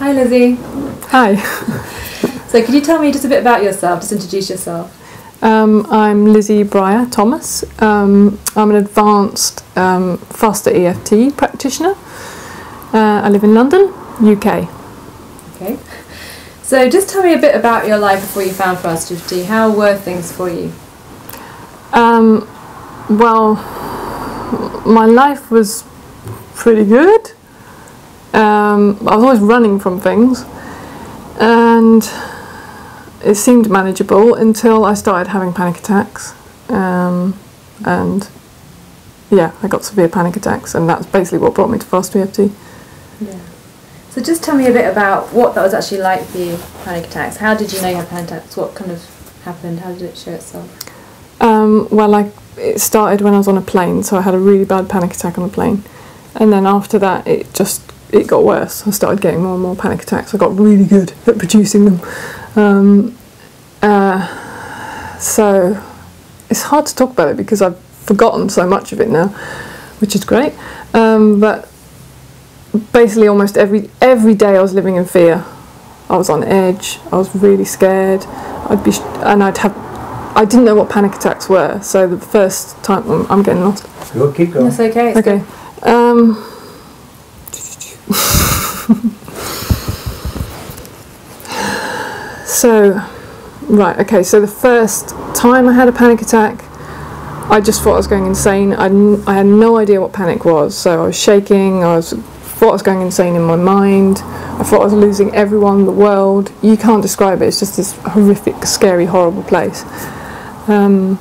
Hi Lizzie. Hi. So could you tell me just a bit about yourself, just introduce yourself? I'm Lizzie Breyer Thomas. I'm an advanced Foster EFT practitioner. I live in London, UK. Okay. So just tell me a bit about your life before you found FasterEFT. How were things for you? Well, my life was pretty good. I was always running from things, and it seemed manageable until I started having panic attacks, and yeah, I got severe panic attacks, and that's basically what brought me to FasterEFT. Yeah. So just tell me a bit about what that was actually like for you, panic attacks. How did you know you had panic attacks? What kind of happened? How did it show itself? Well, it started when I was on a plane, so I had a really bad panic attack on a plane, and then after that it got worse. I started getting more and more panic attacks. I got really good at producing them. So it's hard to talk about it because I've forgotten so much of it now, which is great. But basically almost every day I was living in fear. I was on edge. I was really scared. I didn't know what panic attacks were, so the first time I'm getting lost. Go, keep going. That's okay. Okay. So the first time I had a panic attack, I just thought I was going insane. I had no idea what panic was, so I was shaking. Thought I was going insane in my mind. I thought I was losing everyone in the world. You can't describe it. It's just this horrific, scary, horrible place. And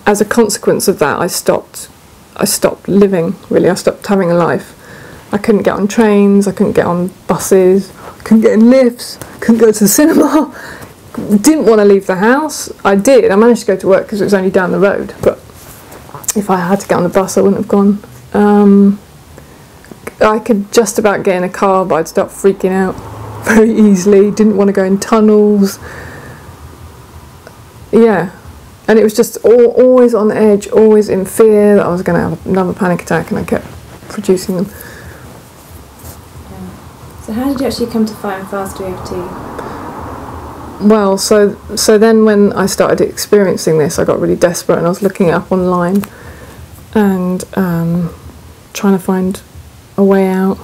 as a consequence of that, I stopped living, really. I stopped having a life. I couldn't get on trains, I couldn't get on buses, I couldn't get in lifts, couldn't go to the cinema, didn't want to leave the house. I managed to go to work because it was only down the road, but if I had to get on the bus I wouldn't have gone. I could just about get in a car, but I'd start freaking out very easily, didn't want to go in tunnels. Yeah, and it was just always on edge, always in fear that I was going to have another panic attack, and I kept producing them. So how did you actually come to find FasterEFT? Well, so then when I started experiencing this, I got really desperate, and I was looking it up online and trying to find a way out.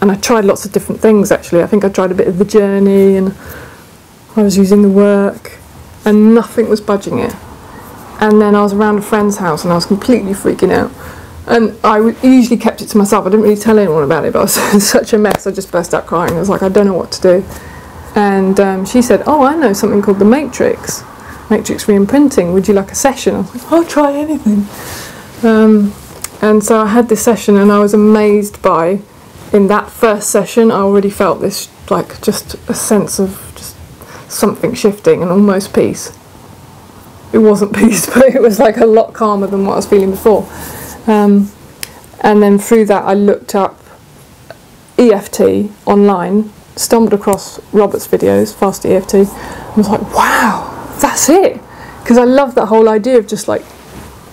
And I tried lots of different things, actually. I think I tried a bit of the journey, and I was using the work, and nothing was budging it. And then I was around a friend's house, and I was completely freaking out. And I usually kept it to myself. I didn't really tell anyone about it, but I was in such a mess. I just burst out crying. I was like, I don't know what to do. And she said, oh, I know something called the matrix re-imprinting. Would you like a session? I was like, I'll try anything. And so I had this session, and I was amazed by, in that first session, I already felt this, like, just a sense of just something shifting and almost peace. It wasn't peace, but it was like a lot calmer than what I was feeling before. And then through that I looked up EFT online, stumbled across Robert's videos, Faster EFT, and was like, wow, that's it! Because I love that whole idea of just like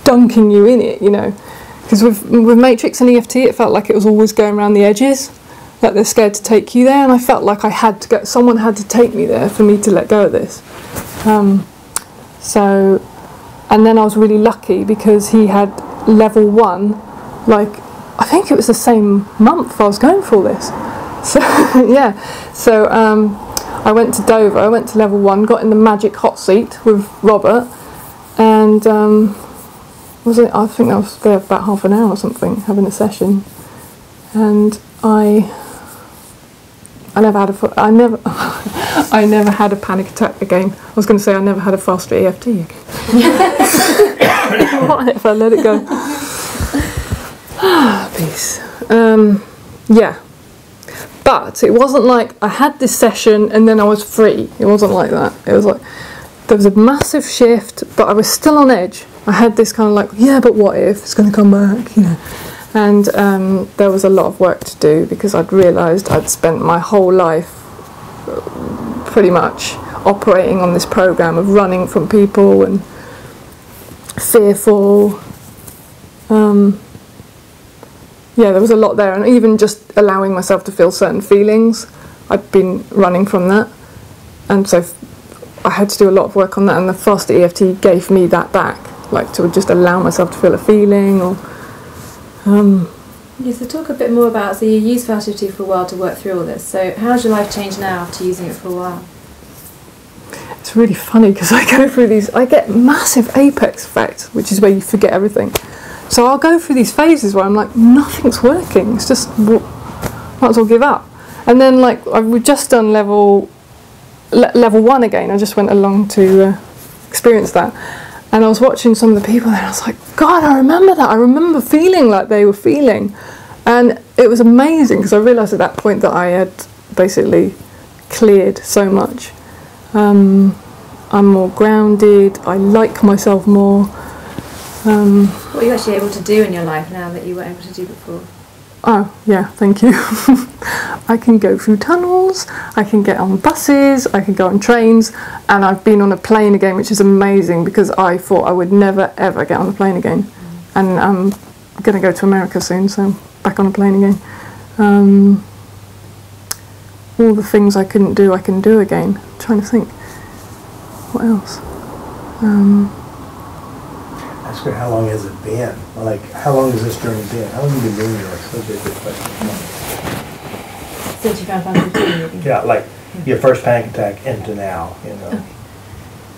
dunking you in it, you know. Because with Matrix and EFT it felt like it was always going around the edges, like they're scared to take you there, and I felt like someone had to take me there for me to let go of this. And then I was really lucky because he had level 1, like, I think it was the same month I was going for all this. So, yeah. So, I went to Dover, I went to level 1, got in the magic hot seat with Robert, and, I think I was there about half an hour or something, having a session. And I never had a panic attack again. I was going to say I never had a Faster EFT again. What if I let it go? Peace. Yeah. But it wasn't like I had this session and then I was free. It wasn't like that. It was like there was a massive shift, but I was still on edge. I had this kind of like, yeah, but what if it's going to come back, you know? And there was a lot of work to do because I'd realised I'd spent my whole life pretty much operating on this program of running from people and fearful. yeah, there was a lot there, and even just allowing myself to feel certain feelings. I'd been running from that, and so I had to do a lot of work on that, and the Foster EFT gave me that back, like to just allow myself to feel a feeling. Or yeah, so talk a bit more about, so you used FasterEFT for a while to work through all this, so how's your life changed now after using it for a while? it's really funny because I go through these, I get massive apex effect, which is where you forget everything. So I'll go through these phases where I'm like, nothing's working, it's just, might as well give up. And then like, we've just done level 1 again. I just went along to experience that. And I was watching some of the people there, and I was like, God, I remember that. I remember feeling like they were feeling. And it was amazing, because I realised at that point that I had basically cleared so much. I'm more grounded, I like myself more. What are you actually able to do in your life now that you weren't able to do before? Oh, yeah, thank you. I can go through tunnels, I can get on buses, I can go on trains, and I've been on a plane again, which is amazing, because I thought I would never ever get on a plane again. And I'm going to go to America soon, so back on a plane again. All the things I couldn't do, I can do again. I'm trying to think. What else? Ask her, how long has it been? Like, how long has this journey been? How long have you been doing yours? That'd be a good question. Since you found FasterEFT? Yeah, like your first panic attack into now, you know. Okay.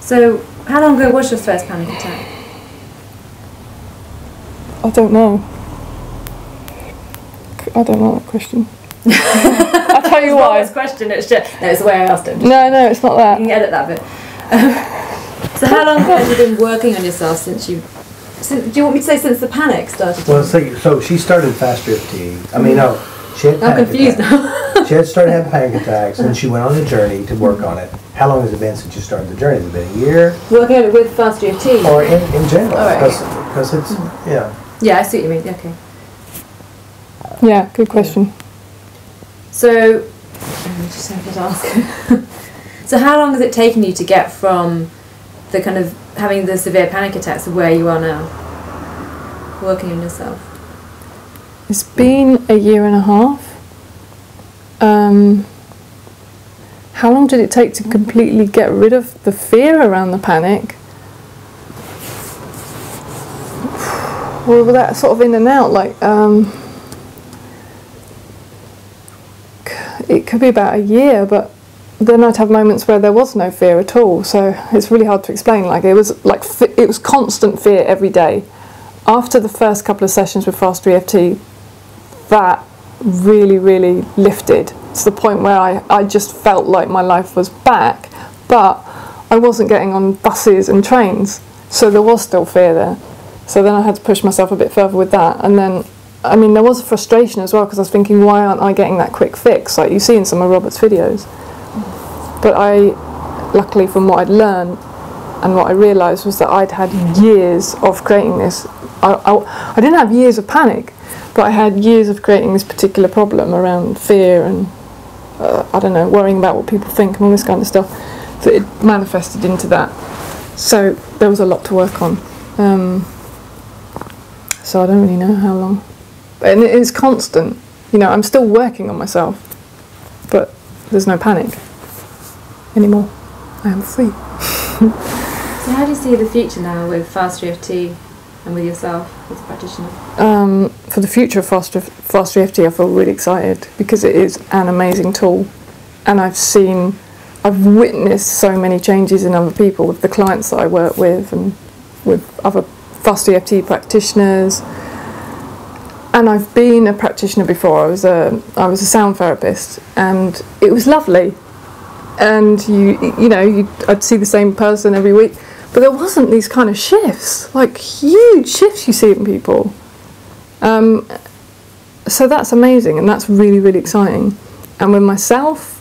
So, how long ago was your first panic attack? I don't know. I don't know that question. I'll tell you why. It's not this question, it's just, no, it's the way I asked it. No, it's not that. You can edit that bit. So how long have you been working on yourself since you... do you want me to say since the panic started? Well, so she started FasterEFT. I mean, no, she had I'm panic confused attacks. now. She had started having panic attacks, and she went on a journey to work on it. How long has it been since you started the journey? Has it been a year? Working on it with FasterEFT? Or in general? All right. Because it's, yeah. Yeah, I see what you mean, okay. Yeah, good question. So, I'm just having to ask. So how long has it taken you to get from the kind of having the severe panic attacks to where you are now? Working on yourself? It's been 1.5 years. How long did it take to completely get rid of the fear around the panic? Well, that sort of in and out, like, it could be about 1 year, but then I'd have moments where there was no fear at all, so it's really hard to explain. Like, it was like, it was constant fear every day. After the first couple of sessions with Foster EFT, that really, really lifted to the point where I just felt like my life was back, but I wasn't getting on buses and trains, so there was still fear there. So then I had to push myself a bit further with that, and then, I mean, there was a frustration as well, because I was thinking, why aren't I getting that quick fix, like you see in some of Robert's videos? But luckily from what I'd learned and what I realised was that I'd had years of creating this. I didn't have years of panic, but I had years of creating this particular problem around fear and, I don't know, worrying about what people think and all this kind of stuff. So it manifested into that. So there was a lot to work on. So I don't really know how long. And it is constant. You know, I'm still working on myself, but there's no panic anymore. I am free. So how do you see the future now with FasterEFT and with yourself as a practitioner? For the future of FasterEFT, I feel really excited, because it is an amazing tool, and I've witnessed so many changes in other people, with the clients that I work with and with other FasterEFT practitioners. And I've been a practitioner before. I was a sound therapist, and it was lovely. And I'd see the same person every week, but there wasn't these kind of shifts, like huge shifts you see in people. So that's amazing, and that's really, really exciting. And with myself,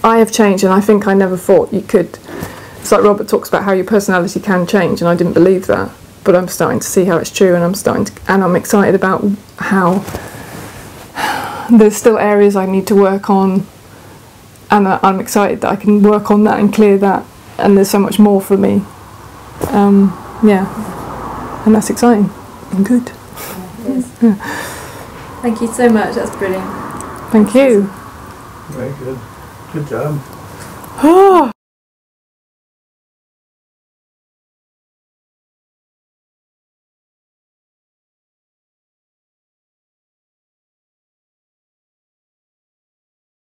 I have changed, and I think I never thought you could. It's like Robert talks about how your personality can change, and I didn't believe that, but I'm starting to see how it's true, and I'm excited about how there's still areas I need to work on. And I'm excited that I can work on that and clear that, and there's so much more for me. Yeah, and that's exciting and good. Yeah, Cheers. Thank you so much. That's brilliant. Thank you. Very good. Good job. Oh.